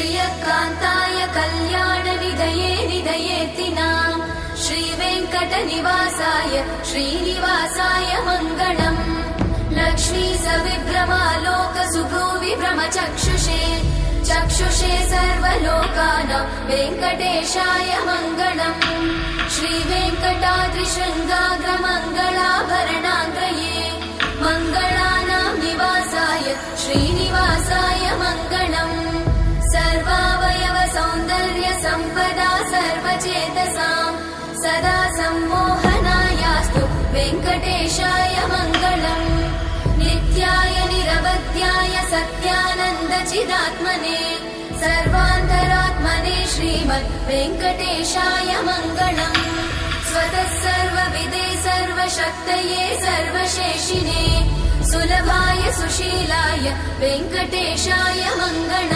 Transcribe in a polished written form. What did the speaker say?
श्रियकान्ताय कल्याणनिधये निधयेतिनाम् श्रीवेङ्कटनिवासाय श्रीनिवासाय मङ्गलम् लक्ष्मी सविभ्रमालोकसुभ्रूविभ्रमचक्षुषे चक्षुषे सर्वलोकानां वेङ्कटेशाय मङ्गलम् श्रीवेङ्कटाद्रिशृङ्गाग्रमङ्गलाभरणाङ्गये मङ्गलानां निवासाय श्रीनिवासाय मङ्गलम् सर्वावयव सौन्दर्य सम्पदा सर्वचेतसां सदा सम्मोहनायास्तु वेङ्कटेशाय मङ्गलम् नित्याय निरवध्याय सत्यानन्दचिदात्मने सर्वान्तरात्मने श्रीमद् वेङ्कटेशाय मङ्गलम् स्वतः सर्वविदे सर्वशक्तये सर्वशेषिने सुलभाय सुशीलाय वेङ्कटेशाय मङ्गलम्।